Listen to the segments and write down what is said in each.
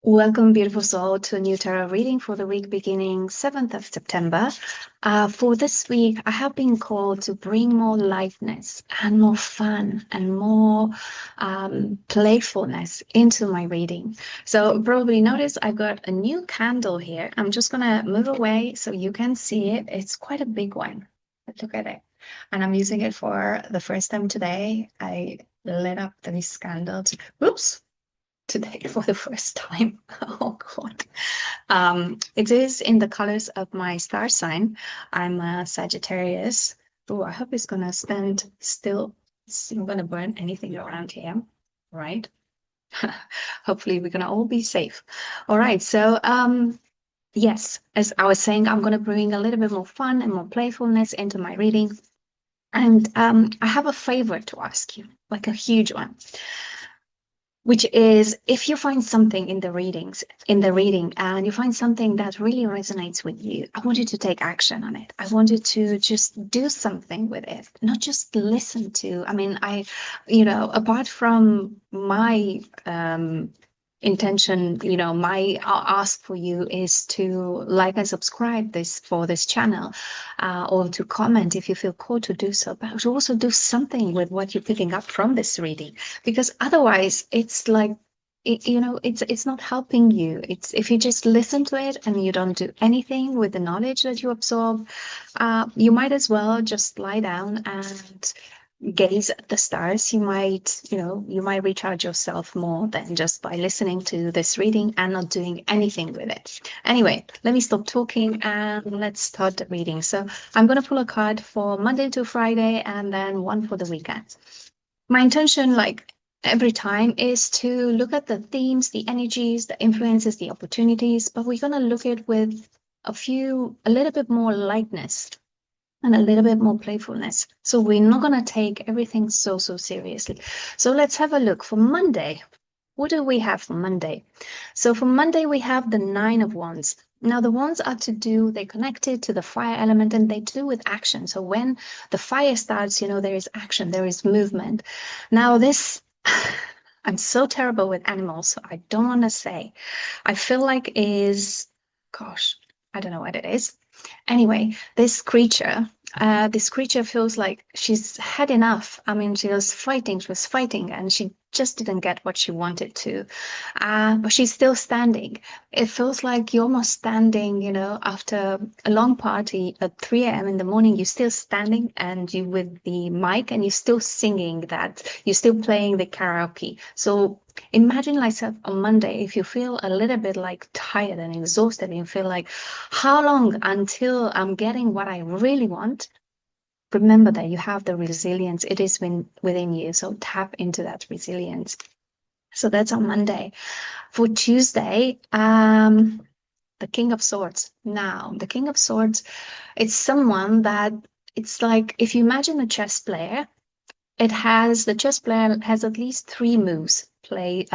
Welcome, beautiful soul, to a new tarot reading for the week beginning 7th of September. For this week, I have been called to bring more lightness and more fun and more playfulness into my reading. So probably notice I've got a new candle here. I'm just going to move away so you can see it. It's quite a big one. Look at it. And I'm using it for the first time today. I lit up this candle. Whoops! Today for the first time. Oh God. It is in the colors of my star sign. I'm a Sagittarius. Oh, I hope it's gonna stand still. It's not gonna burn anything around here, right? Hopefully we're gonna all be safe. All right, so yes, as I was saying, I'm gonna bring a little bit more fun and more playfulness into my reading. And I have a favor to ask you, like a huge one, which is if you find something in the reading and you find something that really resonates with you, I want you to take action on it. I want you to just do something with it, not just listen to. I mean, apart from my intention, my ask for you is to like and subscribe this for this channel, or to comment if you feel called to do so, but to also do something with what you're picking up from this reading, because otherwise it's like it's not helping you. It's if you just listen to it and you don't do anything with the knowledge that you absorb, you might as well just lie down and gaze at the stars. You might recharge yourself more than just by listening to this reading and not doing anything with it. Anyway, let me stop talking and let's start the reading. So I'm going to pull a card for Monday to Friday and then one for the weekend. My intention, like every time, is to look at the themes, the energies, the influences, the opportunities, but we're going to look at with a little bit more lightness and a little bit more playfulness. So we're not going to take everything so seriously. So let's have a look for Monday. What do we have for Monday? So for Monday, we have the Nine of Wands. Now, the wands they're connected to the fire element and they do with action. So when the fire starts, there is action, there is movement. Now, I'm so terrible with animals, so I don't want to say. I feel like gosh, I don't know what it is. Anyway, this creature feels like she's had enough. I mean, she was fighting, and she just didn't get what she wanted to. But she's still standing. It feels like you're almost standing, after a long party at 3 a.m. in the morning, you're still standing and you with the mic and you're still singing that, you're still playing the karaoke. So imagine yourself on Monday, if you feel a little bit like tired and exhausted and you feel like, how long until I'm getting what I really want? Remember that you have the resilience. It is within you. So tap into that resilience. So that's on Monday. For Tuesday, the King of Swords. Now, the King of Swords, it's someone that it's like if you imagine a chess player, the chess player has at least 3 moves play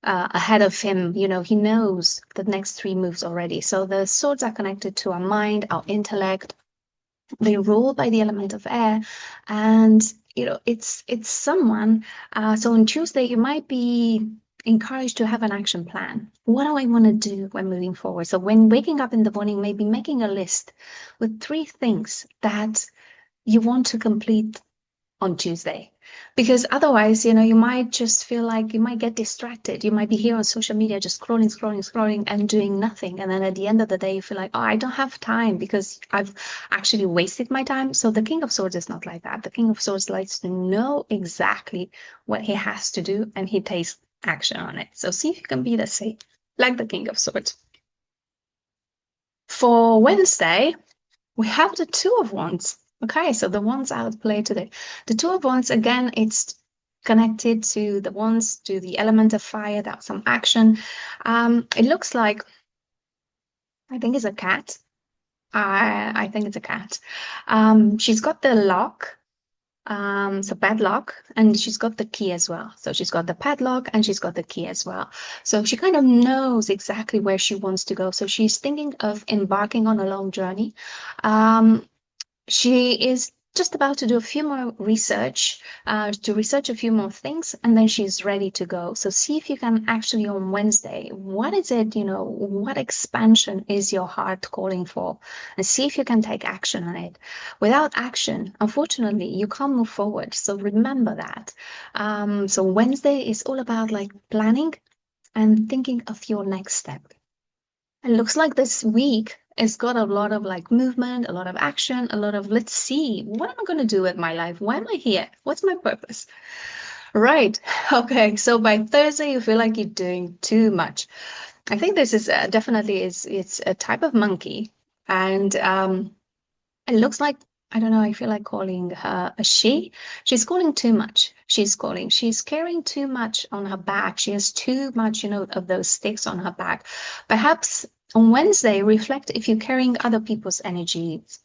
ahead of him. He knows the next 3 moves already. So the swords are connected to our mind, our intellect. They rule by the element of air, and it's someone. So on Tuesday, you might be encouraged to have an action plan. What do I want to do when moving forward? So when waking up in the morning, maybe making a list with 3 things that you want to complete on Tuesday. Because otherwise, you might just feel like you might get distracted. You might be here on social media just scrolling and doing nothing. And then at the end of the day, you feel like, oh, I don't have time because I've actually wasted my time. So the King of Swords is not like that. The King of Swords likes to know exactly what he has to do and he takes action on it. So see if you can be the same, like the King of Swords. For Wednesday, we have the Two of Wands. Okay, so the wands out play today. The Two of Wands, again, it's connected to the wands, to the element of fire. That's some action. It looks like, I think it's a cat. I think it's a cat. She's got the lock, so padlock, and she's got the key as well. So she's got the padlock and she's got the key as well. So she kind of knows exactly where she wants to go. So she's thinking of embarking on a long journey. She is just about to do a few more research, to research a few more things, and then she's ready to go. So see if you can actually on Wednesday, what is it, what expansion is your heart calling for? And see if you can take action on it. Without action, unfortunately, you can't move forward. So remember that. So Wednesday is all about like planning and thinking of your next step. It looks like this week it's got a lot of like movement, a lot of action, a lot of let's see, what am I going to do with my life? Why am I here? What's my purpose? Right. Okay. So by Thursday, you feel like you're doing too much. I think this is definitely it's a type of monkey, and it looks like, I don't know, I feel like calling her a she. She's calling too much. She's carrying too much on her back. She has too much, of those sticks on her back. Perhaps on Wednesday, reflect if you're carrying other people's energies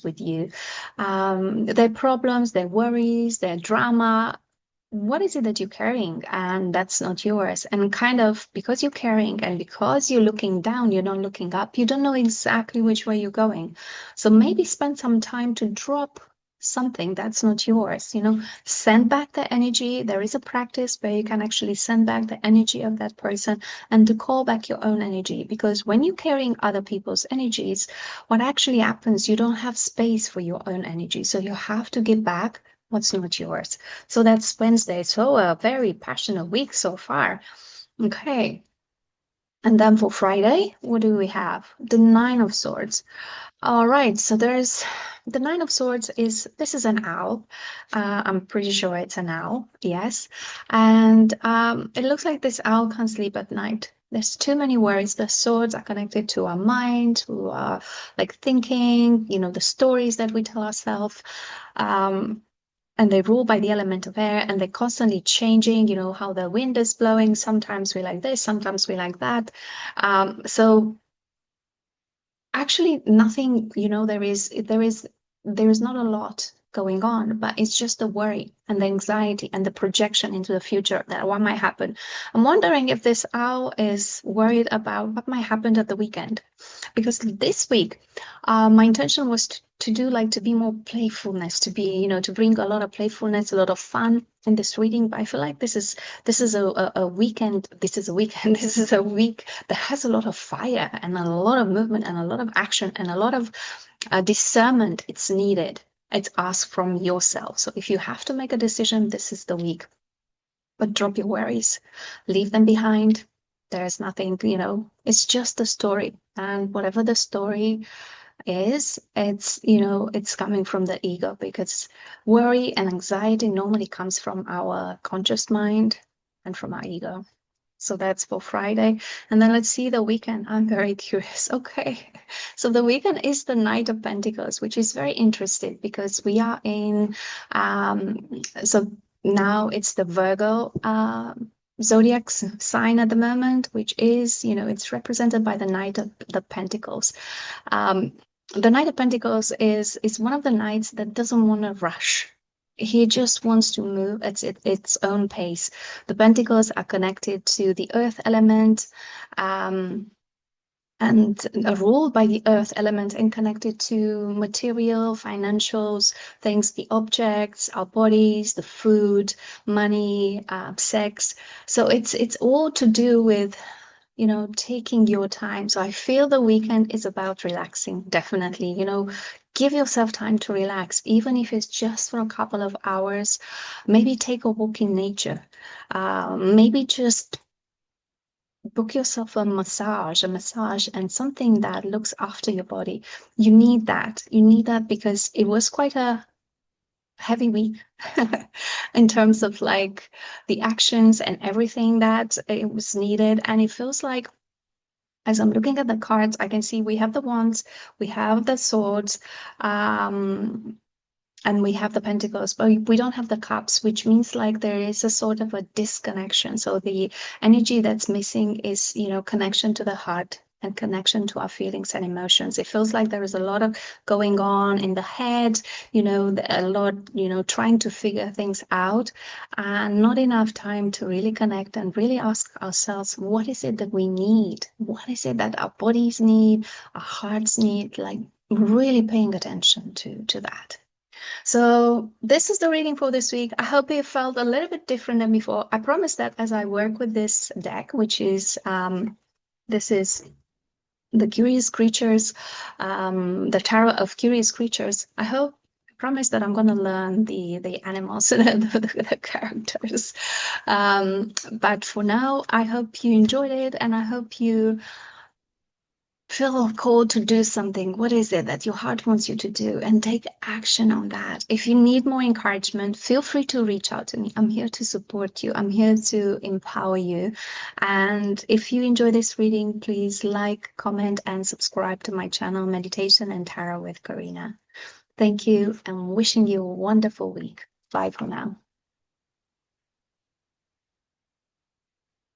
with you, their problems, their worries, their drama. What is it that you're carrying and that's not yours? And kind of because you're carrying and because you're looking down, you're not looking up, you don't know exactly which way you're going. So maybe spend some time to drop something that's not yours, send back the energy. There is a practice where you can actually send back the energy of that person and to call back your own energy. Because when you're carrying other people's energies, what actually happens, you don't have space for your own energy. So you have to give back what's not yours. So that's Wednesday. So a very passionate week so far. Okay. And then for Friday, what do we have? The Nine of Swords. All right. So there's the Nine of Swords this is an owl. I'm pretty sure it's an owl. Yes. And it looks like this owl can't sleep at night. There's too many worries. The swords are connected to our mind, to our like thinking, the stories that we tell ourselves. And they rule by the element of air, and they're constantly changing, how the wind is blowing. Sometimes we like this, sometimes we like that. So actually nothing, there is not a lot going on, but it's just the worry and the anxiety and the projection into the future that what might happen. I'm wondering if this owl is worried about what might happen at the weekend, because this week my intention was to be more playfulness, to bring a lot of playfulness, a lot of fun in this reading. But I feel like this is a weekend, this is a weekend, this is a week that has a lot of fire and a lot of movement and a lot of action and a lot of discernment. It's needed. It's asked from yourself. So if you have to make a decision, this is the week. But drop your worries, leave them behind. There's nothing, it's just a story. And whatever the story is, it's coming from the ego, because worry and anxiety normally comes from our conscious mind and from our ego. So that's for Friday. And then let's see the weekend. I'm very curious. Okay. So the weekend is the Knight of Pentacles, which is very interesting because we are so now it's the Virgo zodiac sign at the moment, which is, it's represented by the Knight of the Pentacles. The Knight of Pentacles is one of the knights that doesn't want to rush. He just wants to move at its own pace. The pentacles are connected to the earth element, and are ruled by the earth element and connected to material, financials, things, the objects, our bodies, the food, money, sex. So it's all to do with taking your time. So I feel the weekend is about relaxing, definitely. Give yourself time to relax, even if it's just for a couple of hours. Maybe take a walk in nature. Maybe just book yourself a massage and something that looks after your body. You need that. You need that because it was quite a heavy week in terms of like the actions and everything that it was needed. And it feels like, as I'm looking at the cards, I can see we have the wands, we have the swords, and we have the pentacles, but we don't have the cups, which means like there is a sort of a disconnection. So the energy that's missing is, connection to the heart and connection to our feelings and emotions. It feels like there is a lot of going on in the head, a lot, trying to figure things out, and not enough time to really connect and really ask ourselves, what is it that we need? What is it that our bodies need, our hearts need? Like, really paying attention to that. So this is the reading for this week. I hope it felt a little bit different than before. I promise that as I work with this deck, which is this is the Curious Creatures, the Tarot of Curious Creatures. I promise that I'm going to learn the animals and the characters. But for now, I hope you enjoyed it, and I hope you feel called to do something. What is it that your heart wants you to do? And take action on that. If you need more encouragement, feel free to reach out to me. I'm here to support you. I'm here to empower you. And if you enjoy this reading, please like, comment, and subscribe to my channel, Meditation and Tarot with Corina. Thank you, and wishing you a wonderful week. Bye for now.